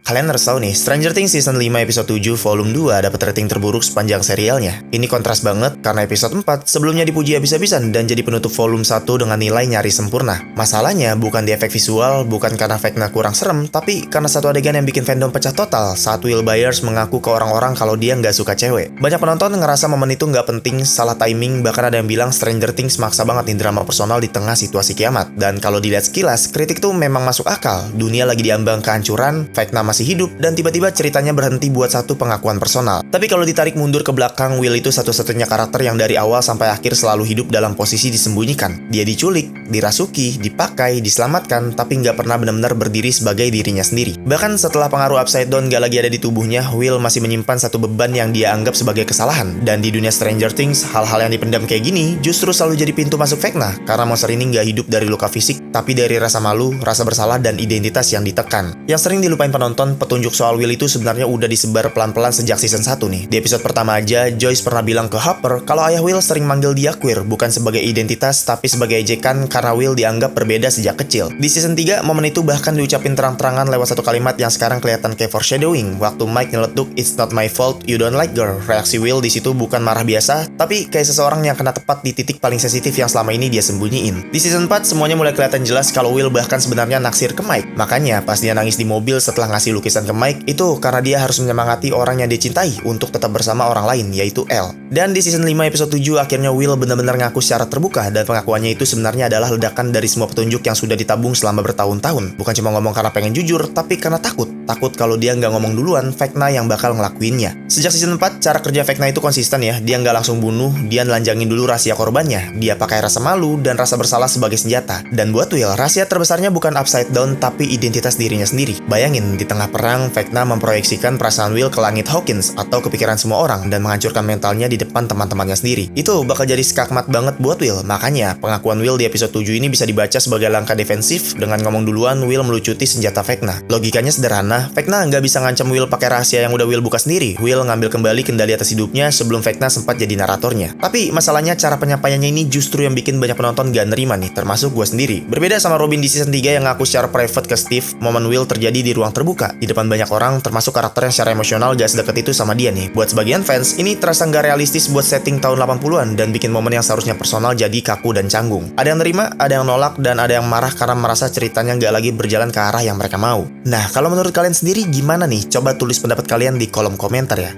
Kalian harus tahu nih, Stranger Things Season 5 episode 7 volume 2 dapat rating terburuk sepanjang serialnya. Ini kontras banget karena episode 4 sebelumnya dipuji habis-habisan dan jadi penutup volume 1 dengan nilai nyaris sempurna. Masalahnya bukan di efek visual, bukan karena Vecna kurang serem, tapi karena satu adegan yang bikin fandom pecah total saat Will Byers mengaku ke orang-orang kalau dia nggak suka cewek. Banyak penonton ngerasa momen itu nggak penting, salah timing, bahkan ada yang bilang Stranger Things maksa banget nih drama personal di tengah situasi kiamat. Dan kalau dilihat sekilas, kritik tuh memang masuk akal. Dunia lagi diambang kehancuran, Vecna masih hidup, dan tiba-tiba ceritanya berhenti buat satu pengakuan personal. Tapi kalau ditarik mundur ke belakang, Will itu satu-satunya karakter yang dari awal sampai akhir selalu hidup dalam posisi disembunyikan. Dia diculik, dirasuki, dipakai, diselamatkan, tapi nggak pernah benar-benar berdiri sebagai dirinya sendiri. Bahkan setelah pengaruh Upside Down nggak lagi ada di tubuhnya, Will masih menyimpan satu beban yang dia anggap sebagai kesalahan. Dan di dunia Stranger Things, hal-hal yang dipendam kayak gini justru selalu jadi pintu masuk Vecna, karena monster ini nggak hidup dari luka fisik, tapi dari rasa malu, rasa bersalah, dan identitas yang ditekan. Yang sering dilupain penonton, petunjuk soal Will itu sebenarnya udah disebar pelan-pelan sejak season 1 nih. Di episode pertama aja, Joyce pernah bilang ke Hopper kalau ayah Will sering manggil dia queer, bukan sebagai identitas, tapi sebagai ejekan karena Will dianggap berbeda sejak kecil. Di season 3, momen itu bahkan diucapin terang-terangan lewat satu kalimat yang sekarang kelihatan kayak foreshadowing, waktu Mike nyeletuk, "It's not my fault, you don't like girl." Reaksi Will di situ bukan marah biasa, tapi kayak seseorang yang kena tepat di titik paling sensitif yang selama ini dia sembunyiin. Di season 4, semuanya mulai kelihatan jelas kalau Will bahkan sebenarnya naksir ke Mike. Makanya, pas dia nangis di mobil setelah ngasih lukisan ke Mike, itu karena dia harus menyemangati orang yang dia cintai untuk tetap bersama orang lain, yaitu Elle. Dan di season 5 episode 7, akhirnya Will benar-benar ngaku secara terbuka, dan pengakuannya itu sebenarnya adalah ledakan dari semua petunjuk yang sudah ditabung selama bertahun-tahun. Bukan cuma ngomong karena pengen jujur, tapi karena takut. Takut kalau dia nggak ngomong duluan, Vecna yang bakal ngelakuinnya. Sejak season 4, cara kerja Vecna itu konsisten ya. Dia nggak langsung bunuh, dia nelanjangin dulu rahasia korbannya. Dia pakai rasa malu dan rasa bersalah sebagai senjata. Dan buat Will, rahasia terbesarnya bukan Upside Down, tapi identitas dirinya sendiri. Bayangin, di tengah perang, Vecna memproyeksikan perasaan Will ke langit Hawkins atau kepikiran semua orang dan menghancurkan mentalnya di depan teman-temannya sendiri. Itu bakal jadi skakmat banget buat Will. Makanya, pengakuan Will di episode 7 ini bisa dibaca sebagai langkah defensif. Dengan ngomong duluan, Will melucuti senjata Vecna. Logikanya sederhana, Vecna nggak bisa ngancam Will pakai rahasia yang udah Will buka sendiri. Will ngambil kembali kendali atas hidupnya sebelum Vecna sempat jadi naratornya. Tapi masalahnya cara penyampaiannya ini justru yang bikin banyak penonton gak nerima nih, termasuk gue sendiri. Berbeda sama Robin di season 3 yang ngaku secara private ke Steve, momen Will terjadi di ruang terbuka, di depan banyak orang, termasuk karakter yang secara emosional gak sedekat itu sama dia nih. Buat sebagian fans, ini terasa gak realistis buat setting tahun 80-an dan bikin momen yang seharusnya personal jadi kaku dan canggung. Ada yang nerima, ada yang nolak, dan ada yang marah karena merasa ceritanya gak lagi berjalan ke arah yang mereka mau. Nah, kalau menurut kalian sendiri gimana nih? Coba tulis pendapat kalian di kolom komentar ya.